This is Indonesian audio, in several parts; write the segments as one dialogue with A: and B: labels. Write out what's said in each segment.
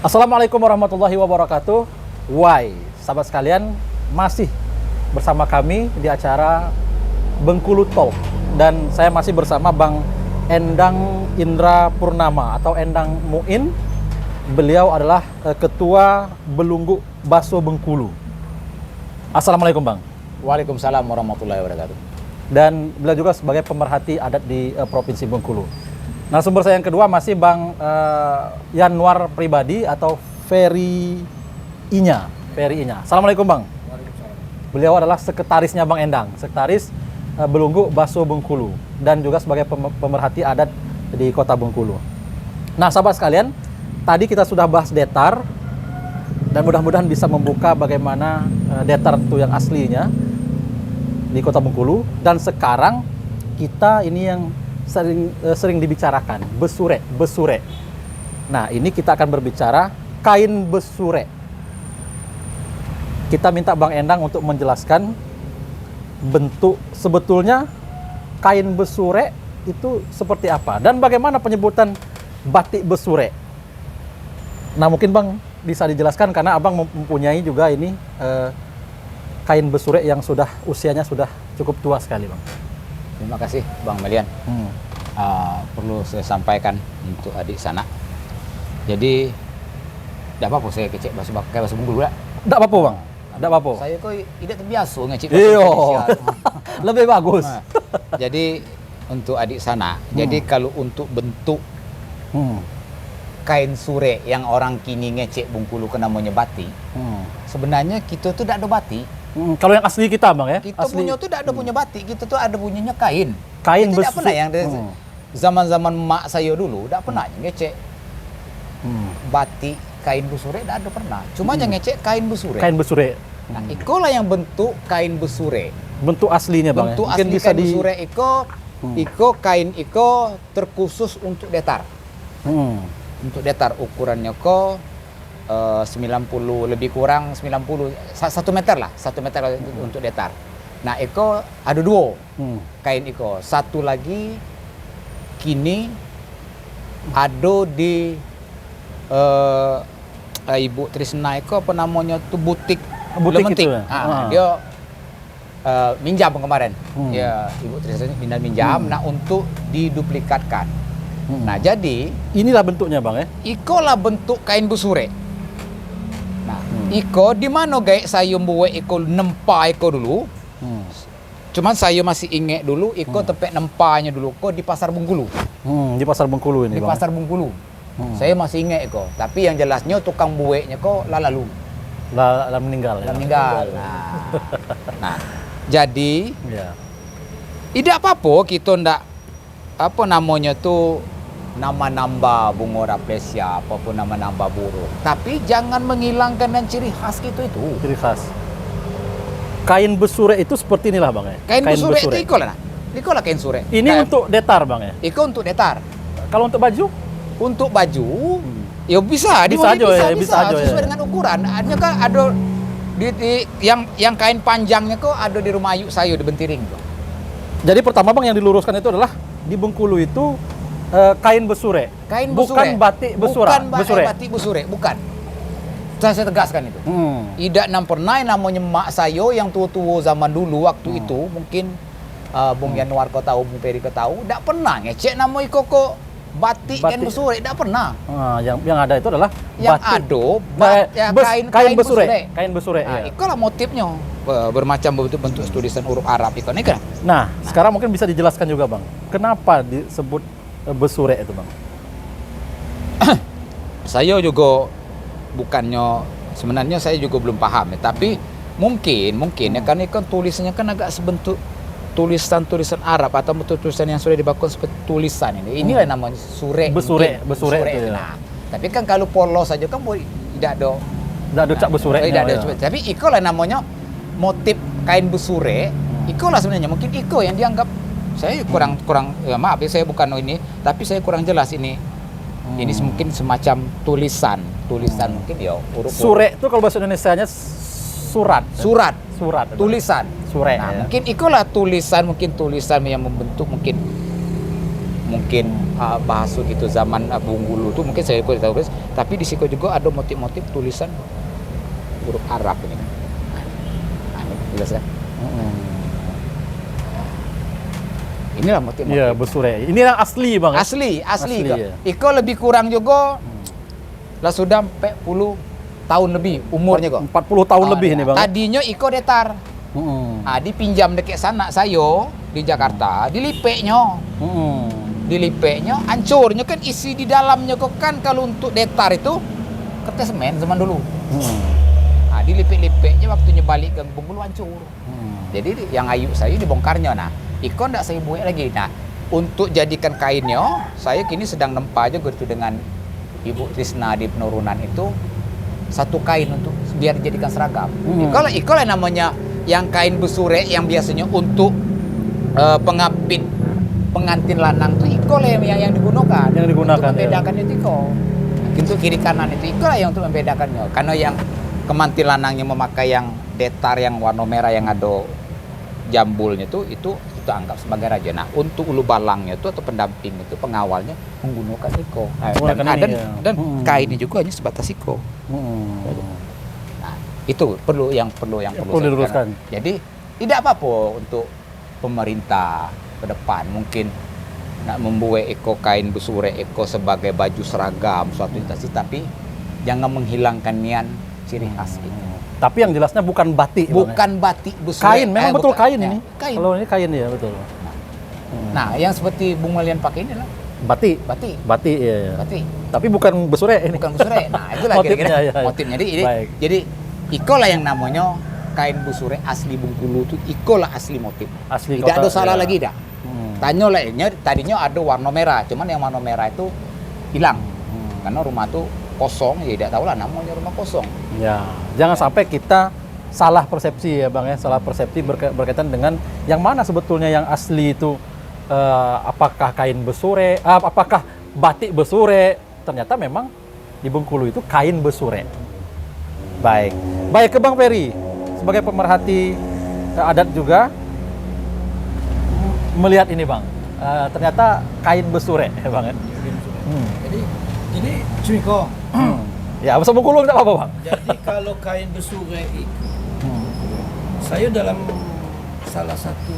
A: Assalamualaikum warahmatullahi wabarakatuh. Why, sahabat sekalian, masih bersama kami di acara Bengkulu Talk. Dan saya masih bersama Bang Endang Indra Purnama atau Endang Muin. Beliau adalah Ketua Belunggu Baso Bengkulu. Assalamualaikum Bang.
B: Waalaikumsalam warahmatullahi wabarakatuh.
A: Dan beliau juga sebagai pemerhati adat di Provinsi Bengkulu. Nah, sumber saya yang kedua masih Bang Yanwar Pribadi atau Ferry Inya. Assalamualaikum Bang.
C: Waalaikumsalam.
A: Beliau adalah sekretarisnya Bang Endang, sekretaris Belunggu Baso Bengkulu dan juga sebagai pemerhati adat di Kota Bengkulu. Nah, sahabat sekalian, tadi kita sudah bahas Detar dan mudah-mudahan bisa membuka bagaimana Detar itu yang aslinya di Kota Bengkulu, dan sekarang kita ini yang sering dibicarakan, besure. Nah, ini kita akan berbicara kain besure. Kita minta Bang Endang untuk menjelaskan bentuk sebetulnya kain besure itu seperti apa dan bagaimana penyebutan batik besure. Nah, mungkin Bang bisa dijelaskan karena Abang mempunyai juga ini kain besure yang usianya sudah cukup tua sekali, Bang.
B: Terima kasih Bang Melian. Perlu saya sampaikan untuk adik sana. Jadi, tidak apa-apa saya kecek pakai bahasa Bengkulu lah.
A: Tidak apa-apa Bang. Tidak apa-apa.
B: Saya kok tidak terbiasa ngecek
A: Iyo.
B: bahasa Indonesia.
A: Lebih bagus.
B: Jadi untuk adik sana, jadi kalau untuk bentuk kain sure yang orang kini ngecek Bengkulu ke namanya batik, sebenarnya kita tuh tidak ada batik.
A: Kalau yang asli kita Bang ya?
B: Kita
A: asli.
B: punya tuh tidak ada punya batik, kita tuh ada punyanya kain.
A: Kain
B: Kita tidak
A: besure.
B: pernah yang dari zaman-zaman mak saya dulu, tidak pernah ngecek batik kain besure, tidak ada pernah. Cuma yang ngecek kain besure.
A: Kain besure.
B: Nah, ikolah yang bentuk kain besure.
A: Bentuk aslinya Bang.
B: Bentuk
A: Ya? Mungkin
B: asli
A: bisa
B: kain besure iko kain iko terkhusus untuk Detar. Untuk Detar ukurannya 90 lebih kurang 90 1 meter lah, 1 meter untuk Detar. Nah, iko ada dua kain iko. Satu lagi kini ada di Ibu Trisna iko apa namanya tuh butik Lementik.
A: itu ya?
B: Dia minjam kemarin. Ya, Ibu Trisna minjam untuk diduplikatkan. Nah, jadi
A: inilah bentuknya Bang ya.
B: iko lah bentuk kain besure. Nah, iko di mana guys saya buat iko nempa iko dulu. Cuman saya masih ingat dulu iko tepek nempanya dulu kok di Pasar Bengkulu.
A: Di Pasar Bengkulu ini
B: Di
A: Bang.
B: Pasar Bengkulu. Saya masih ingat iko. Tapi yang jelasnya tukang bueknya kok lalu.
A: Lah meninggal ya.
B: Meninggal. Nah, jadi
A: Ya.
B: tidak apa-apa kita ndak apa namanya tuh nama nambah bunga raplesia apapun nama nambah burung, tapi jangan menghilangkan dan ciri khas itu.
A: Ciri khas. Kain besure itu seperti inilah Bang ya.
B: Kain besure itu iko lah kain sure.
A: Ini untuk Detar Bang ya.
B: Iko untuk Detar.
A: Kalau untuk baju?
B: Untuk baju ya bisa
A: Bisa aja ya, bisa aja
B: sesuai
A: ya.
B: dengan ukuran. Hanya kan ada di yang kain panjangnya kok ada di rumah Ayu saya di Bentiring tuh.
A: Jadi pertama Bang yang diluruskan itu adalah di Bengkulu itu kain besure.
B: Kain
A: bukan
B: besure.
A: batik besura.
B: Bukan
A: besure.
B: batik besure, bukan. Saya tegaskan itu. Tidak pernah namanya mak saya yang tua-tua zaman dulu waktu itu mungkin Bung Yanwar kau tahu, Bung Peri kau tahu, tidak pernah ngecek nama kok batik kain besure, tidak pernah.
A: Yang ada itu adalah
B: Yang
A: batik.
B: ada
A: kain besure. Kain besure.
B: Nah,
A: Ya.
B: itulah motifnya bermacam bentuk tulisan huruf Arab itu nih kan.
A: Nah, sekarang mungkin bisa dijelaskan juga Bang. Kenapa disebut besure itu Bang?
B: Saya juga bukannya sebenarnya saya juga belum paham ya, tapi mungkin ya kan ini kan tulisannya kan agak sebentuk tulisan Arab atau tulisan yang sudah dibakukan seperti tulisan ini. Inilah namanya sure.
A: Besure itu ya.
B: Nah, tapi kan kalau polos saja kan tidak ada.
A: Tidak ada cak besure.
B: Tidak ada. Tapi iko lah namanya motif kain besure. Iko lah sebenarnya mungkin iko yang dianggap saya kurang ya maaf ya saya bukan ini, tapi saya kurang jelas ini. Ini mungkin semacam tulisan mungkin ya huruf.
A: Sure itu kalau bahasa Indonesianya surat.
B: Tulisan.
A: Sure.
B: Nah,
A: Ya.
B: mungkin itulah tulisan yang membentuk mungkin mungkin bahasa gitu zaman Bengkulu tuh mungkin saya ikut tahu, tapi di situ juga ada motif-motif tulisan huruf Arab ini. Nah, ini jelas kan? Inilah motif-motif.
A: Iya, besure. Ini yang asli, Bang. Ya?
B: Asli kok.
A: ya.
B: Iko lebih kurang juga lah sudah 40 tahun lebih umurnya kok.
A: 40 tahun lebih ini, Bang.
B: Tadinya Iko detar. Dipinjam dekat sana sayo di Jakarta, dilipeknya. Dilipeknya, hancurnya kan isi di dalamnya kok kan kalau untuk detar itu kertas semen zaman dulu. Dilipek-lipeknya waktunya balik ke Bengkulu hancur. Jadi yang ayu saya dibongkarnya. Nah, Iko ndak saya buat lagi. Nah, untuk jadikan kainnya, saya kini sedang nempa juga itu dengan Ibu Trisna di penurunan itu satu kain untuk biar dijadikan seragam. Iko lah namanya yang kain besure yang biasanya untuk pengapit pengantin lanang itu Iko lah yang digunakan.
A: Yang digunakan.
B: Untuk membedakan itu Iko. Untuk kiri kanan itu Iko lah yang untuk membedakannya. Karena yang kemantin lanangnya memakai yang detar yang warna merah yang ada jambulnya itu anggap sebagai raja. Nah, untuk ulu balangnya itu atau pendamping itu pengawalnya menggunakan Iko. Dan kainnya juga hanya sebatas Iko. Nah, itu perlu
A: diluruskan.
B: Jadi tidak apa-apa untuk pemerintah ke depan mungkin nak membuat Iko kain besure Iko sebagai baju seragam suatu instansi, tapi jangan menghilangkan nian ciri khas itu.
A: Tapi yang jelasnya bukan batik.
B: Bukan batik besure.
A: Kain, memang betul kain ini.
B: Kain.
A: Kalau ini kain ya betul.
B: Nah, yang seperti Bung Malian pakai ini lah
A: batik.
B: Batik,
A: ya.
B: batik.
A: Tapi bukan besure ini.
B: Bukan besure. Nah, itulah kira-kira motifnya. Jadi Iko lah yang namanya kain besure asli Bengkulu itu Iko lah asli motif.
A: Asli
B: tidak
A: kota,
B: ada salah
A: ya.
B: lagi dah. Tadinya ada warna merah, cuman yang warna merah itu hilang. Karena rumah tuh kosong, ya tidak tahu lah namanya rumah kosong.
A: Ya, jangan sampai kita salah persepsi ya Bang ya, salah persepsi berkaitan dengan yang mana sebetulnya yang asli itu apakah kain besure, apakah batik besure, ternyata memang di Bengkulu itu kain besure. Baik ke Bang Ferry, sebagai pemerhati adat juga, melihat ini Bang, ternyata kain besure ya Bang ya.
C: Jadi ini Cumiko.
A: Ya, bahasa Bengkulu tidak apa-apa Bang.
C: Jadi kalau kain besure itu, saya dalam salah satu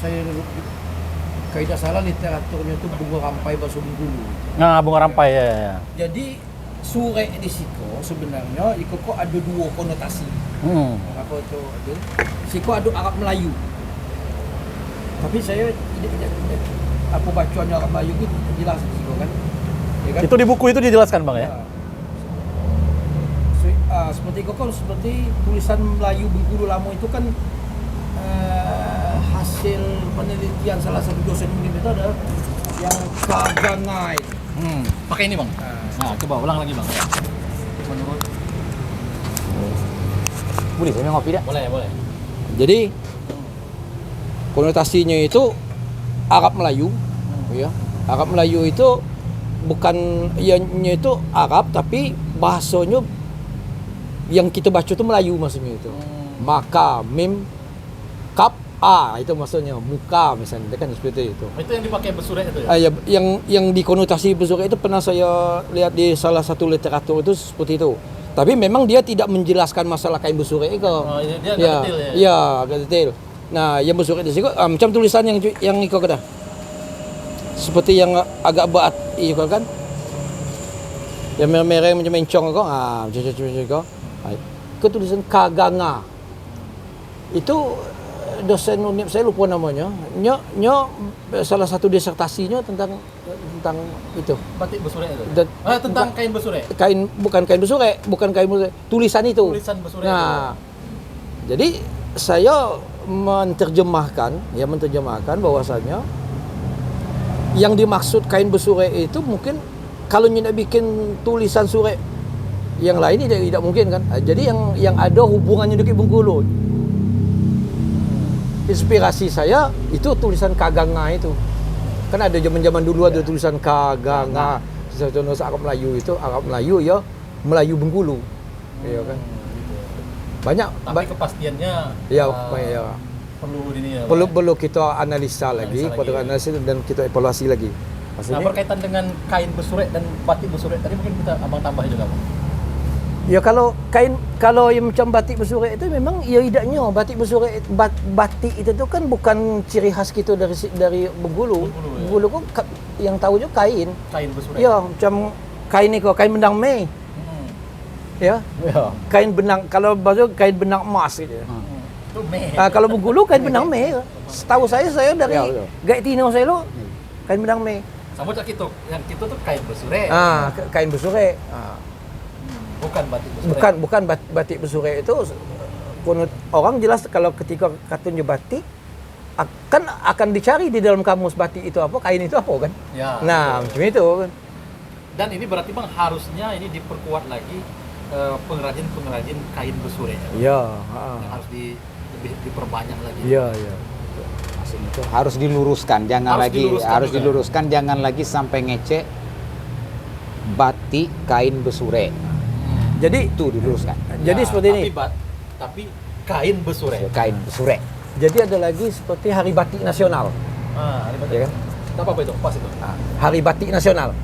C: kalau tidak salah literaturnya itu bunga rampai bahasa Bengkulu.
A: Nah, bunga rampai ya.
C: Jadi sure di siko sebenarnya iko kok ada dua konotasi. Apa itu? Siko ada Arab Melayu. Tapi saya tidak apa bacaannya Arab Melayu itu jelas di siko kan. Ya kan?
A: Itu di buku itu dijelaskan Bang ya.
C: Seperti itu kan seperti tulisan Melayu Bengkulu lama itu kan hasil penelitian salah satu dosen UNIM itu ada yang kagangai.
A: Pakai ini Bang. Nah, coba ulang lagi Bang. Menurut
B: Boleh saya ngopi dah?
A: boleh.
C: Jadi konotasinya itu Arab Melayu, ya. Arab Melayu itu bukan ianya itu Arab tapi bahasanya yang kita baca itu Melayu maksudnya itu. Maka mim kap itu maksudnya muka misalnya kan seperti itu.
A: Itu yang dipakai besure itu ya.
C: Ya yang dikonotasi besure itu pernah saya lihat di salah satu literatur itu seperti itu. Tapi memang dia tidak menjelaskan masalah kain besure itu.
A: Oh, dia agak
C: Ya,
A: detail ya.
C: iya, agak detail. Nah, yang besure di situ macam tulisan yang iko kada. Seperti yang agak berat iko kan. Yang merah-merah macam mencong kok. Macam iko. Itu tulisan kaganga. Itu dosen UNIP saya lupa namanya. Salah satu disertasinya tentang itu.
A: Batik besure itu.
C: Dan,
A: tentang kain besure.
C: Bukan kain besure, tulisan itu.
A: Tulisan besure
C: Nah, jadi saya menerjemahkan bahwasanya yang dimaksud kain besure itu mungkin kalau nyak bikin tulisan sure yang lain tidak mungkin kan. Jadi yang ada hubungannya dengan Bengkulu. Inspirasi saya itu tulisan kaganga itu. Kan ada zaman-zaman dulu ada tulisan kaganga. Contoh Arab Melayu ya, Melayu Bengkulu. Iya kan. Banyak
A: tapi kepastiannya
C: ya,
A: perlu ini ya.
C: Perlu kita analisa lagi, dan kita evaluasi lagi.
A: Nah, berkaitan dengan kain besurek dan batik besurek tadi mungkin kita abang tambahin juga bang.
C: Ya kalau yang macam batik besurek itu memang ya idaknya batik besurek batik itu tuh kan bukan ciri khas kita dari Bengkulu. Bengkulu kok yang tahu juga kain.
A: Kain besurek.
C: Ya macam kain ni kok kain benang Mei. Ya. Kain benang kalau bahasa kain benang emas gitu.
A: Itu meh.
C: Kalau Bengkulu kain benang Mei. Setahu saya dari Gaetino saya lo kain benang Mei.
A: Sama cak itu, yang itu tuh kain besurek.
C: Kain besurek.
A: Bukan batik besurek.
C: Bukan batik besurek itu orang jelas kalau ketika katanya batik akan dicari di dalam kamus batik itu apa, kain itu apa kan?
A: Ya,
C: nah,
A: betul.
C: macam itu kan.
A: Dan ini berarti bang harusnya ini diperkuat lagi pengrajin kain besurek.
C: Iya,
A: Yang harus lebih diperbanyak lagi.
C: Iya.
B: Maksudnya itu harus diluruskan, harus diluruskan, jangan lagi sampai ngecek batik kain besurek.
C: Jadi
B: Itu diluruskan.
C: Jadi seperti ini.
A: Tapi kain besurek.
B: Kain besurek.
C: Jadi ada lagi seperti Hari Batik Nasional.
A: Hari batik.
C: Ya kan?
A: Apa itu? Pas itu.
C: Hari Batik Nasional.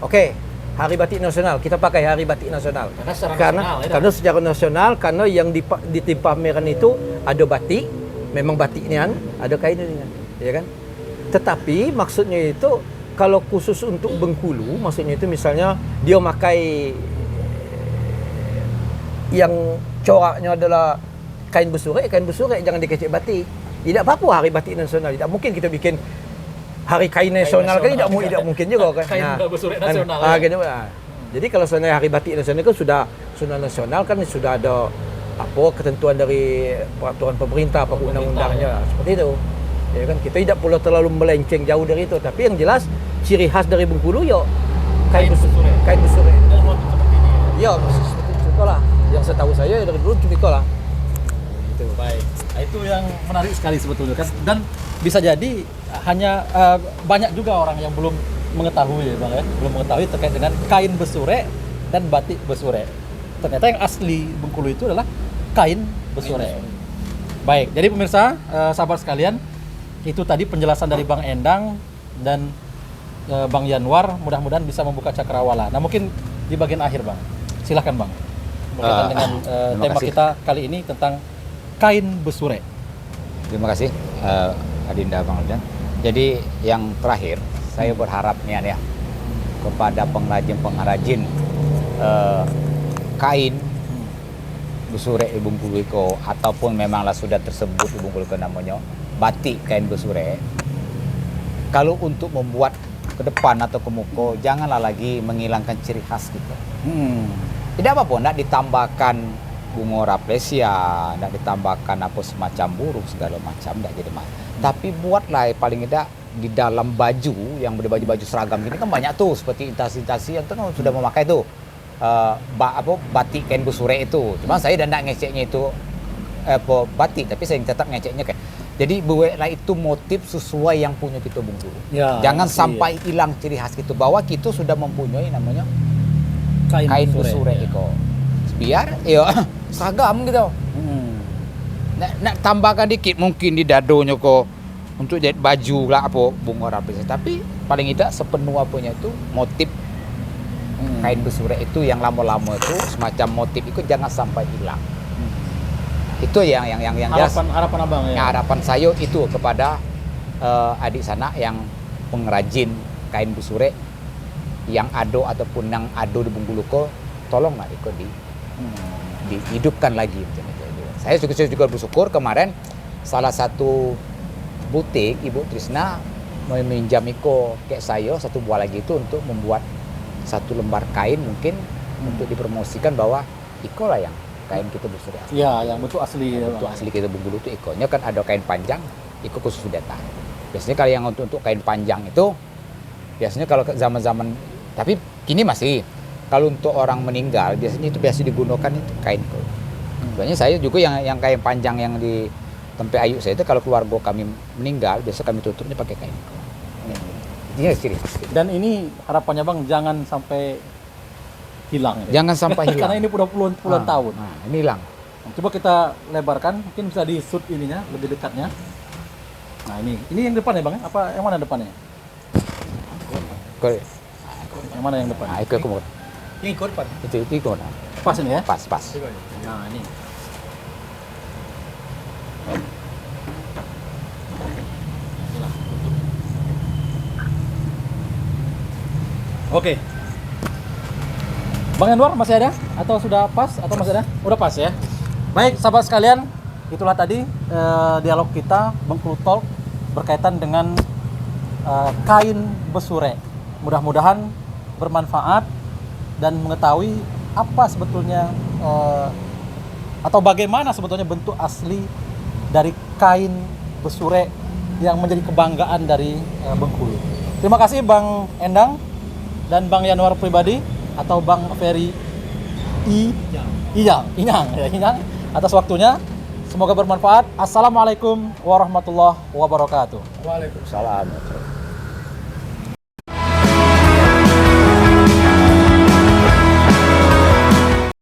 C: Oke. Hari Batik Nasional, kita pakai Hari Batik Nasional. Karena secara nasional, karena yang di pameran itu ada batik, memang batiknya, ada kainnya, ya kan? Tetapi maksudnya itu kalau khusus untuk Bengkulu, maksudnya itu misalnya dia pakai yang coraknya adalah kain besurek jangan dikecek batik. Tidak apa-apa Hari Batik Nasional, tidak mungkin kita bikin Hari Kain Nasional kan tidak mungkin juga kan.
A: Kain besurek nasional.
C: Gitu. Jadi kalau sebenarnya Hari Batik Nasional kan sudah nasional kan sudah ada ketentuan dari peraturan pemerintah, undang-undangnya seperti itu. Ya kan kita tidak perlu terlalu melenceng jauh dari itu, tapi yang jelas ciri khas dari Bengkulu ya kain besurek.
A: Dan motif seperti ini.
C: Ya, seperti itu lah. Yang setahu saya dari dulu cuma itu lah. Itu.
A: Baik. Nah, itu yang menarik sekali sebetulnya kan. Dan bisa jadi hanya banyak juga orang yang belum mengetahui ya bang ya, belum mengetahui terkait dengan kain besurek dan batik besurek. Ternyata yang asli Bengkulu itu adalah kain besurek. Baik, jadi pemirsa, sahabat sekalian, itu tadi penjelasan dari Bang Endang dan Bang Yanwar, mudah-mudahan bisa membuka cakrawala. Nah mungkin di bagian akhir bang, silahkan bang, berkaitan dengan tema kita kali ini tentang kain besurek.
B: Terima kasih Adinda Bang Aldan. Jadi yang terakhir saya berharap nih ya kepada pengrajin kain besurek di Bengkulu iko ataupun memanglah sudah tersebut di Bengkulu namanya batik kain besurek. Kalau untuk membuat ke depan atau ke muka janganlah lagi menghilangkan ciri khas gitu. Tidak apa-apa, tidak ditambahkan bunga raplesia, tidak ditambahkan apa semacam burung segala macam, tidak jadi masalah. Tapi buatlah paling tidak di dalam baju yang baju seragam ini kan banyak tuh seperti intasi-intasi yang tuh sudah memakai tuh batik kain besurek itu. Cuma saya tidak ngeceknya itu batik, tapi saya tetap ngeceknya kayak. Jadi buatlah itu motif sesuai yang punya kita Bengkulu. Ya, jangan sampai hilang ciri khas kita bahwa kita sudah mempunyai namanya kain besurek itu. Biar ya seragam gitu. Nak tambahkan dikit mungkin di dadonya kok untuk jahit baju lah apa bunga rapis. Tapi paling tidak sepenuh apanya itu motif kain besurek itu yang lama-lama itu semacam motif itu jangan sampai hilang. Itu yang
A: harapan abang ya.
B: Harapan saya itu kepada adik sana yang pengrajin kain besurek yang ada ataupun yang ada di Bengkulu ko, tolonglah ikut dihidupkan lagi. Saya juga bersyukur kemarin salah satu butik Ibu Trisna meminjam iko kayak saya satu buah lagi itu untuk membuat satu lembar kain mungkin untuk dipromosikan bahwa iko lah yang kain kita besurek.
A: Ya, yang bentuk asli.
B: Bentuk asli kita Bengkulu itu ikonya kan ada kain panjang, iko khusus datang. Biasanya kalau yang untuk kain panjang itu biasanya kalau zaman-zaman, tapi kini masih kalau untuk orang meninggal biasanya itu biasa digunakan itu kain. Sebenarnya saya juga yang kain panjang yang di tempat ayu saya itu kalau keluarga kami meninggal biasa kami tutupnya pakai kain. Ini ciri.
A: Dan ini harapannya bang jangan sampai hilang.
B: Jangan sampai hilang.
A: Karena ini udah puluhan tahun.
B: Nah, ini hilang.
A: Coba kita lebarkan, mungkin bisa di shoot ininya lebih dekatnya. Nah ini yang depan ya bang? Apa yang mana depannya? Yang mana yang depan?
B: Nah, ikut aku.
A: Yang ikut depan.
B: Itu ikut.
A: Pas ini ya?
B: Pas.
A: Nah, ini. Oke. Bang Anwar masih ada? Atau sudah pas? Atau masih ada? Udah pas ya. Baik, sahabat sekalian, itulah tadi dialog kita Bengkulu Talk berkaitan dengan kain besure. Mudah-mudahan bermanfaat dan mengetahui apa sebetulnya atau bagaimana sebetulnya bentuk asli dari kain besure yang menjadi kebanggaan dari Bengkulu. Terima kasih Bang Endang dan Bang Yanuar pribadi atau Bang Ferry Inyang atas waktunya. Semoga bermanfaat. Assalamualaikum warahmatullahi wabarakatuh.
B: Waalaikumsalam.